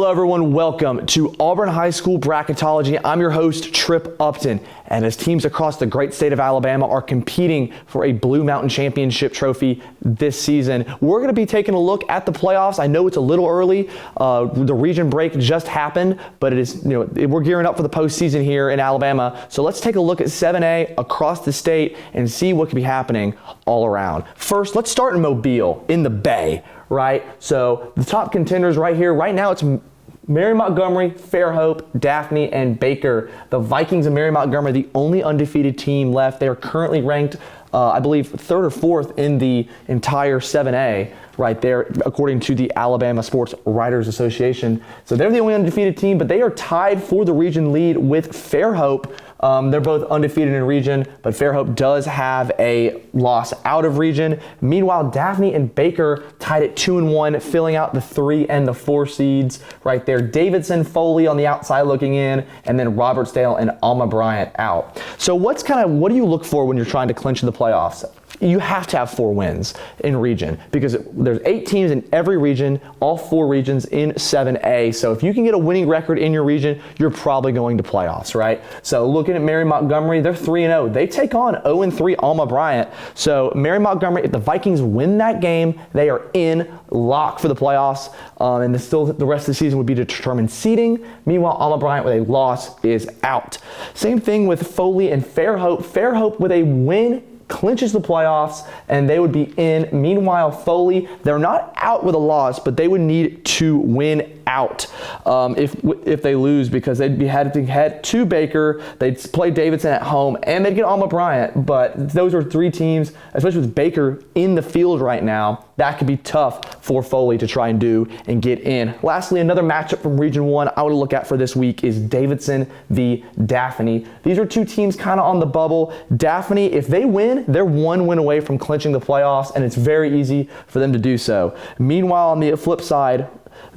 Hello everyone, welcome to Auburn High School Bracketology. I'm your host, Tripp Upton, and as teams across the great state of Alabama are competing for a Blue Mountain Championship trophy this season, we're going to be taking a look at the playoffs. I know it's a little early. The region break just happened, but it is, we're gearing up for the postseason here in Alabama. So let's take a look at 7A across the state and see what could be happening all around. First, let's start in Mobile, in the Bay. Right? So the top contenders right here, right now it's Mary Montgomery, Fairhope, Daphne, and Baker. The Vikings of Mary Montgomery, the only undefeated team left. They are currently ranked, I believe, 3rd or 4th in the entire 7A right there, according to the Alabama Sports Writers Association. So they're the only undefeated team, but they are tied for the region lead with Fairhope. They're both undefeated in region, but Fairhope does have a loss out of region. Meanwhile, Daphne and Baker tied at 2-1, filling out the 3 and the 4 seeds right there. Davidson, Foley on the outside looking in, and then Robertsdale and Alma Bryant out. So what do you look for when you're trying to clinch in the playoffs? You have to have 4 wins in region because there's 8 teams in every region, all 4 regions in 7A. So if you can get a winning record in your region, you're probably going to playoffs, right? So looking at Mary Montgomery, they're 3-0. They take on 0-3 Alma Bryant. So Mary Montgomery, if the Vikings win that game, they are in lock for the playoffs. And still the rest of the season would be to determine seeding. Meanwhile, Alma Bryant with a loss is out. Same thing with Foley and Fairhope. Fairhope with a win clinches the playoffs and they would be in. Meanwhile, Foley, they're not out with a loss, but they would need to win out if they lose, because they'd be had to head to Baker, they'd play Davidson at home, and they'd get Alma Bryant. But those are 3 teams, especially with Baker in the field right now, that could be tough for Foley to try and do and get in. Lastly, another matchup from Region 1 I would look at for this week is Davidson v. Daphne. These are 2 teams kind of on the bubble. Daphne, if they win, they're 1 win away from clinching the playoffs, and it's very easy for them to do so. Meanwhile, on the flip side,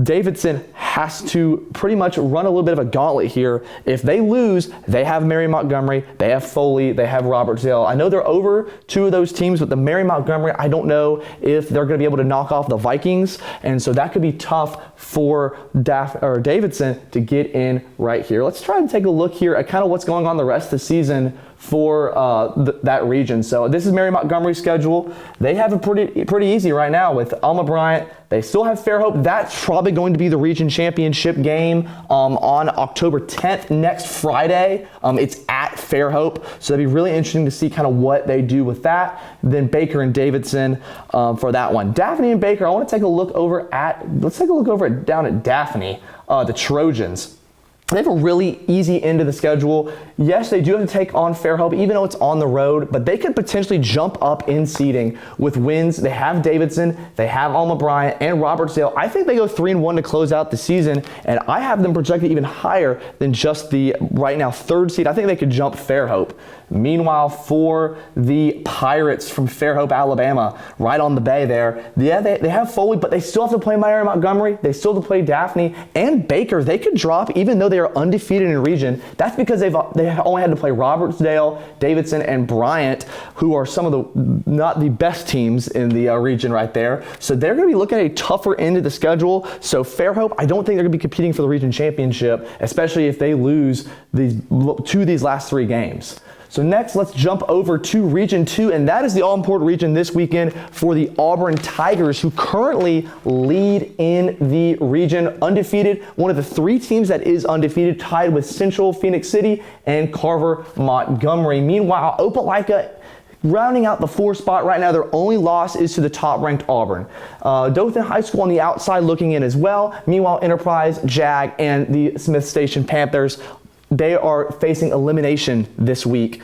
Davidson has to pretty much run a little bit of a gauntlet here. If they lose, they have Mary Montgomery, they have Foley, they have Robertsdale. I know they're over 2 of those teams, but the Mary Montgomery, I don't know if they're going to be able to knock off the Vikings, and so that could be tough for Davidson to get in right here. Let's try and take a look here at kind of what's going on the rest of the season for that region. So this is Mary Montgomery's schedule. They have it pretty easy right now with Alma Bryant. They still have Fairhope. That's probably going to be the region championship game on October 10th, next Friday. It's at Fairhope, so it'd be really interesting to see kind of what they do with that. Then Baker and Davidson for that one. Daphne and Baker, I want to take a look over at, down at Daphne, the Trojans. They have a really easy end of the schedule. Yes, they do have to take on Fairhope, even though it's on the road, but they could potentially jump up in seeding with wins. They have Davidson, they have Alma Bryant, and Robertsdale. I think they go 3-1 to close out the season, and I have them projected even higher than just the right now 3rd seed. I think they could jump Fairhope. Meanwhile, for the Pirates from Fairhope, Alabama, right on the bay there, yeah, they have Foley, but they still have to play Mary Montgomery. They still have to play Daphne and Baker. They could drop, even though they are undefeated in region. That's because they only had to play Robertsdale, Davidson, and Bryant, who are some of the not the best teams in the region right there. So they're going to be looking at a tougher end of the schedule. So Fairhope, I don't think they're going to be competing for the region championship, especially if they lose these last 3 games. So next, let's jump over to Region 2, and that is the all-important region this weekend for the Auburn Tigers, who currently lead in the region, undefeated. One of the 3 teams that is undefeated, tied with Central, Phoenix City, and Carver, Montgomery. Meanwhile, Opelika rounding out the 4 spot right now. Their only loss is to the top-ranked Auburn. Dothan High School on the outside looking in as well. Meanwhile, Enterprise, Jag, and the Smith Station Panthers, they are facing elimination this week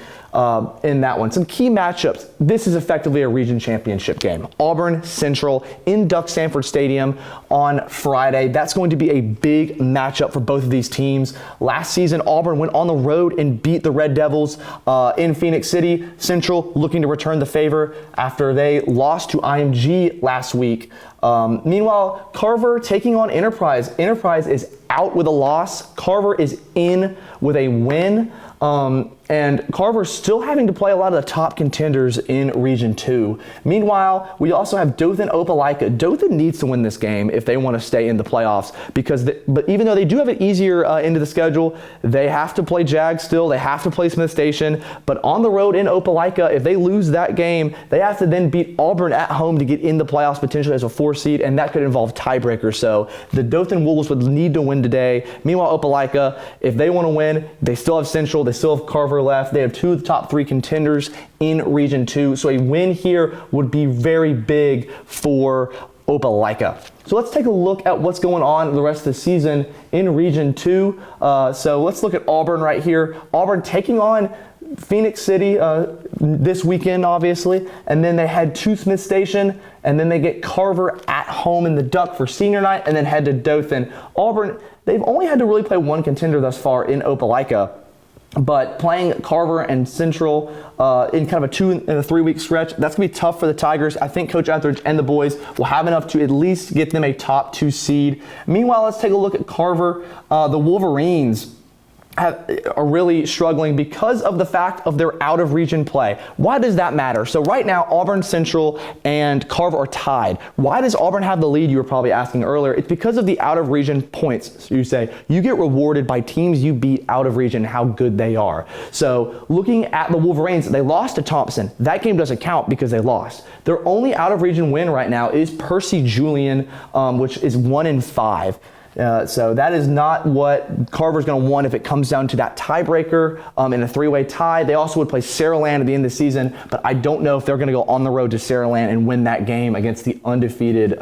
in that one. Some key matchups. This is effectively a region championship game. Auburn Central in Duck Sanford Stadium on Friday. That's going to be a big matchup for both of these teams. Last season, Auburn went on the road and beat the Red Devils in Phoenix City. Central looking to return the favor after they lost to IMG last week. Meanwhile, Carver taking on Enterprise. Enterprise is out with a loss. Carver is in with a win. And Carver's still having to play a lot of the top contenders in Region 2. Meanwhile, we also have Dothan Opelika. Dothan needs to win this game if they want to stay in the playoffs, but even though they do have it easier into the schedule, they have to play Jag still. They have to play Smith Station. But on the road in Opelika, if they lose that game, they have to then beat Auburn at home to get in the playoffs potentially as a 4 seed, and that could involve tiebreakers. So the Dothan Wolves would need to win today. Meanwhile, Opelika, if they want to win, they still have Central. They still have Carver left. They have 2 of the top 3 contenders in Region 2. So a win here would be very big for Opelika. So let's take a look at what's going on the rest of the season in Region 2. So let's look at Auburn right here. Auburn taking on Phoenix City this weekend, obviously, and then they head to Smith Station, and then they get Carver at home in the Duck for senior night, and then head to Dothan. Auburn, they've only had to really play 1 contender thus far in Opelika, but playing Carver and Central in kind of a 2 and a 3 week stretch, that's going to be tough for the Tigers. I think Coach Etheridge and the boys will have enough to at least get them a top 2 seed. Meanwhile, let's take a look at Carver. The Wolverines are really struggling because of the fact of their out-of-region play. Why does that matter? So right now, Auburn, Central, and Carver are tied. Why does Auburn have the lead, you were probably asking earlier? It's because of the out-of-region points. So you say, you get rewarded by teams you beat out of region, how good they are. So looking at the Wolverines, they lost to Thompson. That game doesn't count because they lost. Their only out-of-region win right now is Percy Julian, which is 1-5. So that is not what Carver's going to want if it comes down to that tiebreaker in a 3-way tie. They also would play Saraland at the end of the season, but I don't know if they're going to go on the road to Saraland and win that game against the undefeated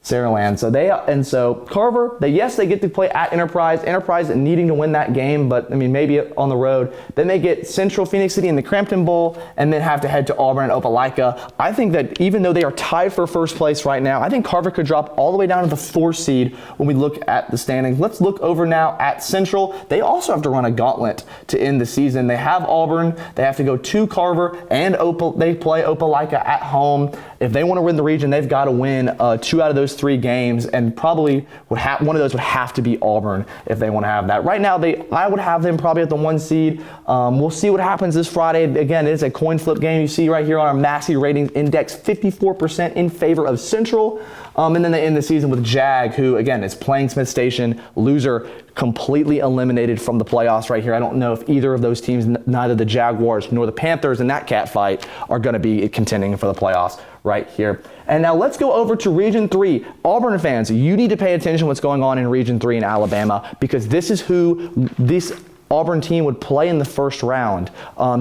Saraland. So Carver, they get to play at Enterprise. Enterprise needing to win that game, but I mean maybe on the road. Then they get Central, Phoenix City in the Crampton Bowl, and then have to head to Auburn and Opelika. I think that even though they are tied for first place right now, I think Carver could drop all the way down to the 4 seed when we look at the standings. Let's look over now at Central. They also have to run a gauntlet to end the season. They have Auburn. They have to go to Carver, and they play Opelika at home. If they want to win the region, they've got to win 2 out of those 3 games, and probably one of those would have to be Auburn if they want to have that. Right now, I would have them probably at the 1 seed. We'll see what happens this Friday. Again, it is a coin flip game. You see right here on our Massey ratings index, 54% in favor of Central. And then they end the season with Jag, who again is playing Smith Station. Loser completely eliminated from the playoffs right here. I don't know if either of those teams, neither the Jaguars nor the Panthers in that cat fight, are going to be contending for the playoffs right here. And now let's go over to Region 3. Auburn fans, you need to pay attention to what's going on in Region 3 in Alabama, because this is who this Auburn team would play in the first round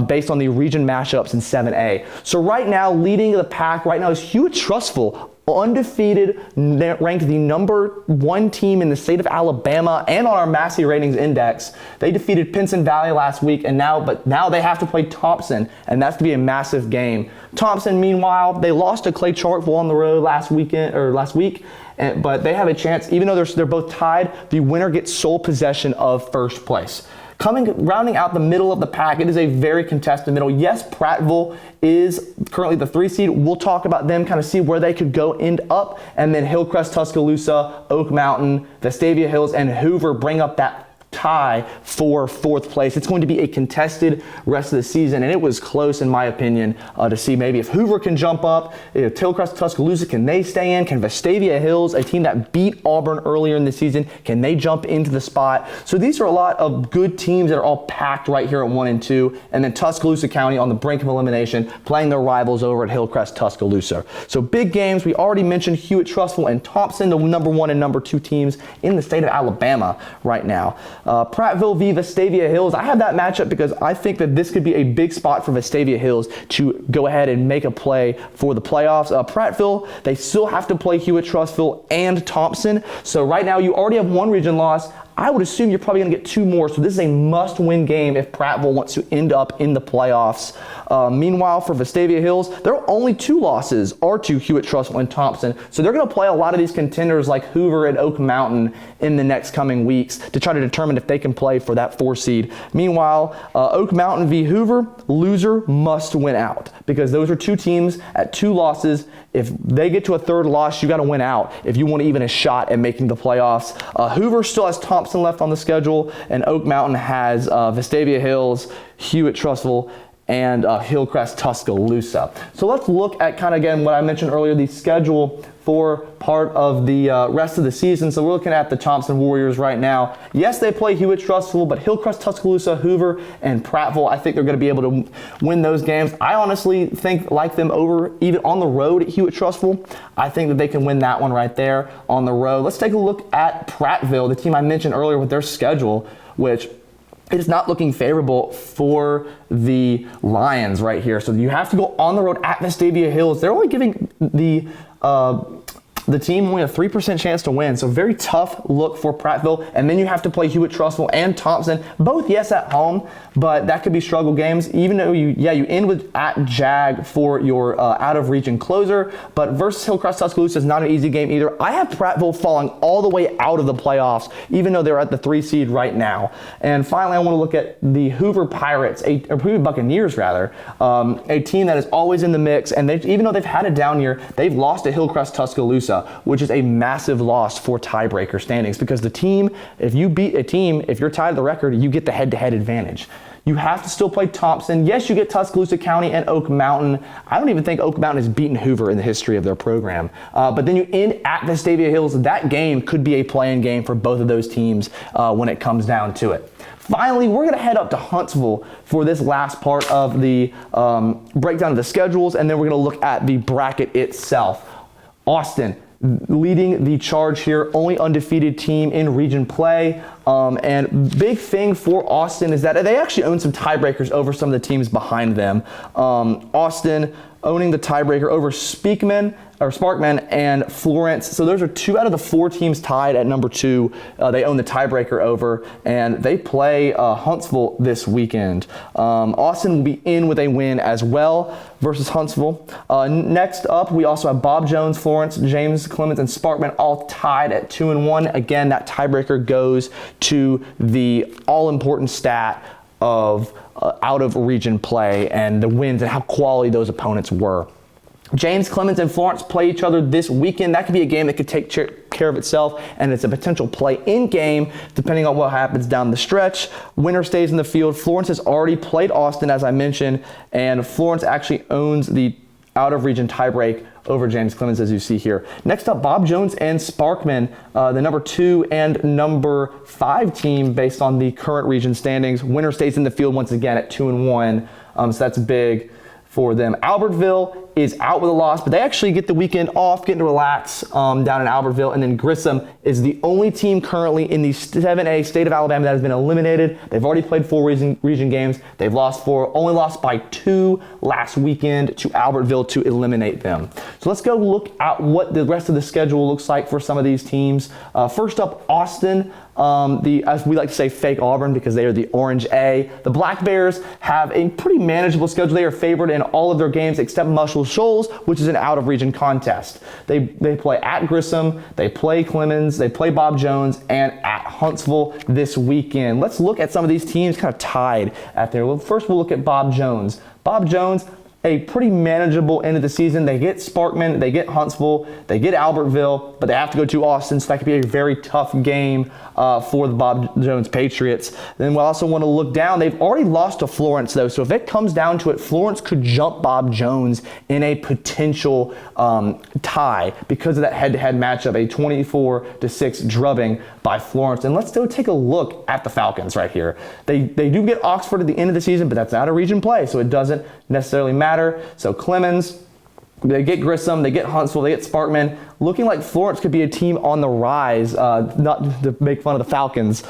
based on the region matchups in 7A. So right now, leading the pack right now is Hewitt-Trussville, undefeated, ranked the number 1 team in the state of Alabama and on our Massey ratings index. They defeated Pinson Valley last week, but now they have to play Thompson, and that's going to be a massive game. Thompson, meanwhile, they lost to Clay Chartville on the road last week, but they have a chance. Even though they're both tied, the winner gets sole possession of first place. Rounding out the middle of the pack, it is a very contested middle. Yes, Prattville is currently the 3 seed. We'll talk about them, kind of see where they could go end up. And then Hillcrest, Tuscaloosa, Oak Mountain, Vestavia Hills, and Hoover bring up that tie for 4th place. It's going to be a contested rest of the season, and it was close in my opinion to see maybe if Hoover can jump up, if Hillcrest, Tuscaloosa, can they stay in? Can Vestavia Hills, a team that beat Auburn earlier in the season, can they jump into the spot? So these are a lot of good teams that are all packed right here at 1 and 2, and then Tuscaloosa County on the brink of elimination, playing their rivals over at Hillcrest, Tuscaloosa. So big games. We already mentioned Hewitt-Trussville and Thompson, the number 1 and number 2 teams in the state of Alabama right now. Prattville v. Vestavia Hills. I have that matchup because I think that this could be a big spot for Vestavia Hills to go ahead and make a play for the playoffs. Prattville, they still have to play Hewitt-Trussville and Thompson. So right now you already have 1 region loss. I would assume you're probably going to get 2 more, so this is a must-win game if Prattville wants to end up in the playoffs. Meanwhile, for Vestavia Hills, their only 2 losses are to Hewitt-Trussville and Thompson, so they're going to play a lot of these contenders like Hoover and Oak Mountain in the next coming weeks to try to determine if they can play for that 4 seed. Meanwhile, Oak Mountain v. Hoover, loser must win out, because those are 2 teams at 2 losses. If they get to a 3rd loss, you got to win out if you want even a shot at making the playoffs. Hoover still has Thompson Thompson left on the schedule, and Oak Mountain has Vestavia Hills, Hewitt-Trussville, and Hillcrest Tuscaloosa. So let's look at kind of, again, what I mentioned earlier, the schedule for part of the rest of the season. So we're looking at the Thompson Warriors right now. Yes, they play Hewitt-Trussville, but Hillcrest, Tuscaloosa, Hoover, and Prattville, I think they're going to be able to win those games. I honestly like them over even on the road at Hewitt-Trussville. I think that they can win that one right there on the road. Let's take a look at Prattville, the team I mentioned earlier with their schedule, which it is not looking favorable for the Lions right here. So you have to go on the road at Vestavia Hills. They're only giving the team only a 3% chance to win. So very tough look for Prattville. And then you have to play Hewitt-Trussville and Thompson. Both, yes, at home, but that could be struggle games. Even though you end with at Jag for your out-of-region closer. But versus Hillcrest Tuscaloosa is not an easy game either. I have Prattville falling all the way out of the playoffs, even though they're at the 3 seed right now. And finally, I want to look at the Hoover Pirates, or Hoover Buccaneers rather, a team that is always in the mix. And even though they've had a down year, they've lost to Hillcrest Tuscaloosa, which is a massive loss for tiebreaker standings, because the team, if you beat a team, if you're tied to the record, you get the head-to-head advantage. You have to still play Thompson. Yes, you get Tuscaloosa County and Oak Mountain. I don't even think Oak Mountain has beaten Hoover in the history of their program. But then you end at Vestavia Hills. That game could be a play-in game for both of those teams when it comes down to it. Finally, we're going to head up to Huntsville for this last part of the breakdown of the schedules, and then we're going to look at the bracket itself. Austin leading the charge here, only undefeated team in region play. And big thing for Austin is that they actually own some tiebreakers over some of the teams behind them. Austin owning the tiebreaker over Sparkman and Florence. So those are 2 out of the 4 teams tied at number 2. They own the tiebreaker over, and they play Huntsville this weekend. Austin will be in with a win as well versus Huntsville. Next up, we also have Bob Jones, Florence, James Clemens, and Sparkman all tied at 2-1. Again, that tiebreaker goes to the all-important stat of out-of-region play and the wins and how quality those opponents were. James Clemens and Florence play each other this weekend. That could be a game that could take care of itself, and it's a potential play-in game depending on what happens down the stretch. Winner stays in the field. Florence has already played Austin, as I mentioned, and Florence actually owns the out-of-region tiebreak over James Clemens, as you see here. Next up, Bob Jones and Sparkman, the number 2 and number 5 team based on the current region standings. Winner stays in the field once again at 2-1, so that's big for them. Albertville is out with a loss, but they actually get the weekend off, getting to relax down in Albertville. And then Grissom is the only team currently in the 7A state of Alabama that has been eliminated. They've already played 4 region games. They've lost 4, only lost by 2 last weekend to Albertville to eliminate them. So let's go look at what the rest of the schedule looks like for some of these teams. First up, Austin. As we like to say, fake Auburn, because they are the Orange A. The Black Bears have a pretty manageable schedule. They are favored in all of their games except Muscle Shoals, which is an out-of-region contest. They play at Grissom, they play Clemens, they play Bob Jones, and at Huntsville this weekend. Let's look at some of these teams kind of tied at there. Well, first we'll look at Bob Jones. Bob Jones, a pretty manageable end of the season. They get Sparkman, they get Huntsville, they get Albertville, but they have to go to Austin, so that could be a very tough game for the Bob Jones Patriots. Then we also want to look down. They've already lost to Florence, though, so if it comes down to it, Florence could jump Bob Jones in a potential tie because of that head-to-head matchup, a 24-6 drubbing by Florence. And let's go take a look at the Falcons right here. They do get Oxford at the end of the season, but that's out of region play, so it doesn't necessarily matter. So Clemens, they get Grissom, they get Huntsville, they get Sparkman. Looking like Florence could be a team on the rise, not to make fun of the Falcons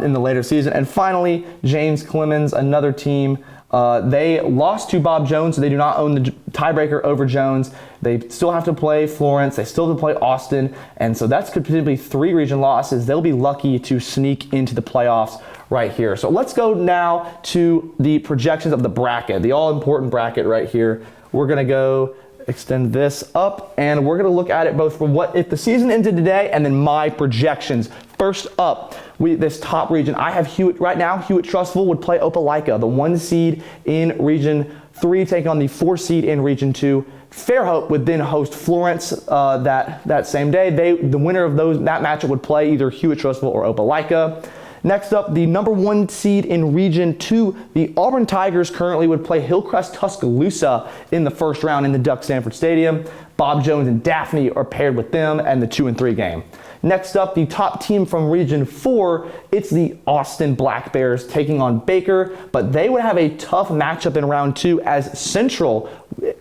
in the later season. And finally, James Clemens, another team. They lost to Bob Jones, so they do not own the tiebreaker over Jones. They still have to play Florence. They still have to play Austin. And so that's could potentially 3 region losses. They'll be lucky to sneak into the playoffs right here. So let's go now to the projections of the bracket, the all-important bracket right here. We're going to go extend this up, and we're going to look at it both from what if the season ended today and then my projections. First up, this top region, I have Hewitt right now. Hewitt-Trussville would play Opelika, the 1 seed in region 3 taking on the 4 seed in Region 2. Fairhope would then host Florence that same day. The winner of that matchup would play either Hewitt-Trussville or Opelika. Next up, the number 1 seed in Region 2, the Auburn Tigers currently would play Hillcrest-Tuscaloosa in the first round in the Duck Sanford Stadium. Bob Jones and Daphne are paired with them and the 2 and 3 game. Next up, the top team from Region 4, it's the Austin Black Bears taking on Baker, but they would have a tough matchup in round 2 as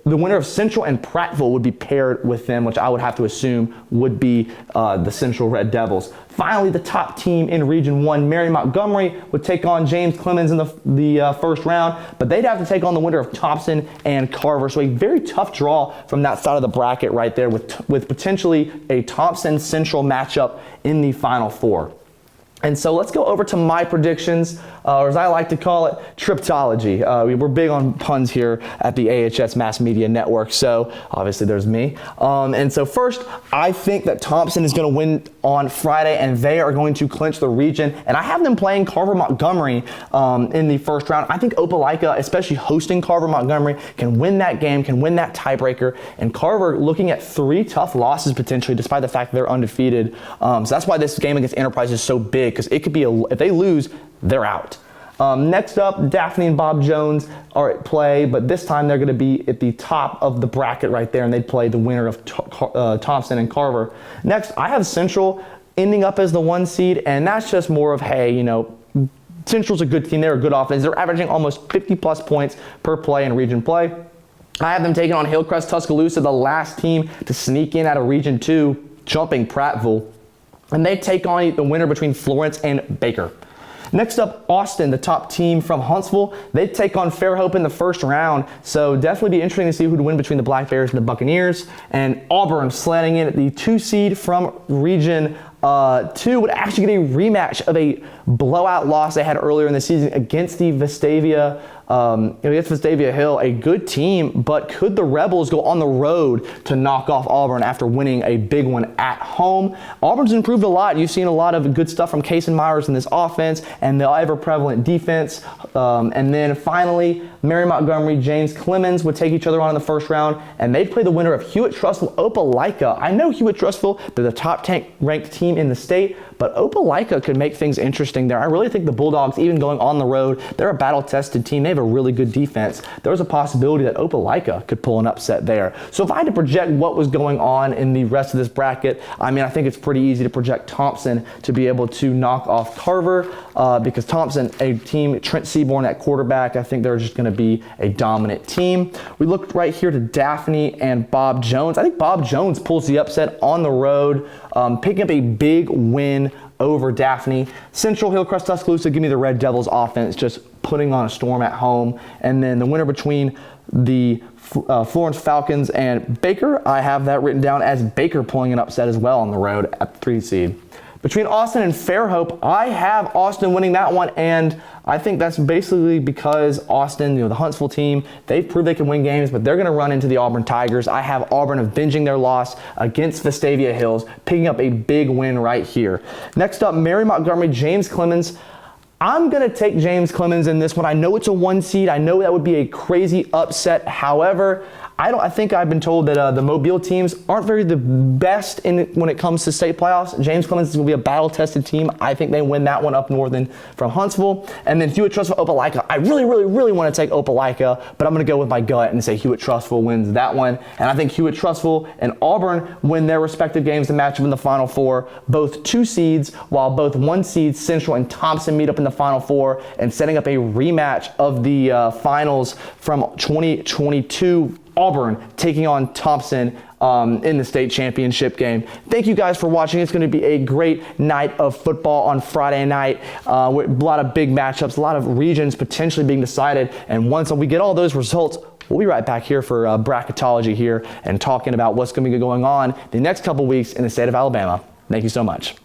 the winner of Central and Prattville would be paired with them, which I would have to assume would be the Central Red Devils. Finally, the top team in Region 1, Mary Montgomery, would take on James Clemens in the first round, but they'd have to take on the winner of Thompson and Carver. So a very tough draw from that side of the bracket right there with potentially a Thompson Central matchup in the Final Four. And so let's go over to my predictions, or as I like to call it, Tripptology. We're big on puns here at the AHS Mass Media Network, so obviously there's me. And so first, I think that Thompson is going to win on Friday, and they are going to clinch the region. And I have them playing Carver-Montgomery in the first round. I think Opelika, especially hosting Carver-Montgomery, can win that game, can win that tiebreaker. And Carver looking at 3 tough losses potentially, despite the fact that they're undefeated. So that's why this game against Enterprise is so big, because it could be if they lose, they're out. Next up, Daphne and Bob Jones are at play, but this time they're going to be at the top of the bracket right there, and they'd play the winner of Thompson and Carver. Next, I have Central ending up as the 1 seed, and that's just more of, hey, Central's a good team. They're a good offense. They're averaging almost 50-plus points per play in region play. I have them taking on Hillcrest-Tuscaloosa, the last team to sneak in out of Region 2, jumping Prattville. And they take on the winner between Florence and Baker. Next up, Austin, the top team from Huntsville. They take on Fairhope in the first round. So definitely be interesting to see who'd win between the Black Bears and the Buccaneers. And Auburn sliding in at the 2 seed from Region 2 would actually get a rematch of a blowout loss they had earlier in the season against the Vestavia Hill, a good team, but could the Rebels go on the road to knock off Auburn after winning a big one at home? Auburn's improved a lot. You've seen a lot of good stuff from Case and Myers in this offense and the ever-prevalent defense. And then finally, Mary Montgomery, James Clemens would take each other on in the first round, and they'd play the winner of Hewitt-Trussville, Opelika. I know Hewitt-Trussville, they're the top-ranked team in the state, but Opelika could make things interesting there. I really think the Bulldogs, even going on the road, they're a battle-tested team. They have a really good defense. There's a possibility that Opelika could pull an upset there. So if I had to project what was going on in the rest of this bracket, I think it's pretty easy to project Thompson to be able to knock off Carver because Thompson, a team, Trent Seaborn at quarterback, I think they're just going to be a dominant team. We looked right here to Daphne and Bob Jones. I think Bob Jones pulls the upset on the road, picking up a big win over Daphne. Central, Hillcrest-Tuscaloosa, give me the Red Devils offense, just putting on a storm at home. And then the winner between the Florence Falcons and Baker, I have that written down as Baker pulling an upset as well on the road at the 3 seed. Between Austin and Fairhope, I have Austin winning that one, and I think that's basically because Austin, the Huntsville team, they've proved they can win games, but they're going to run into the Auburn Tigers. I have Auburn avenging their loss against Vestavia Hills, picking up a big win right here. Next up, Mary Montgomery, James Clemens. I'm going to take James Clemens in this one. I know it's a 1 seed. I know that would be a crazy upset. However, I think I've been told that the Mobile teams aren't very the best when it comes to state playoffs. James Clemens is going to be a battle-tested team. I think they win that one up north from Huntsville. And then Hewitt-Trussville, Opelika. I really, really, really want to take Opelika, but I'm going to go with my gut and say Hewitt-Trussville wins that one. And I think Hewitt-Trussville and Auburn win their respective games to match up in the Final Four, both 2 seeds, while both 1 seeds, Central and Thompson, meet up in the Final Four and setting up a rematch of the finals from 2022. Auburn taking on Thompson in the state championship game. Thank you guys for watching. It's going to be a great night of football on Friday night with a lot of big matchups, a lot of regions potentially being decided. And once we get all those results, we'll be right back here for Bracketology here and talking about what's going to be going on the next couple weeks in the state of Alabama. Thank you so much.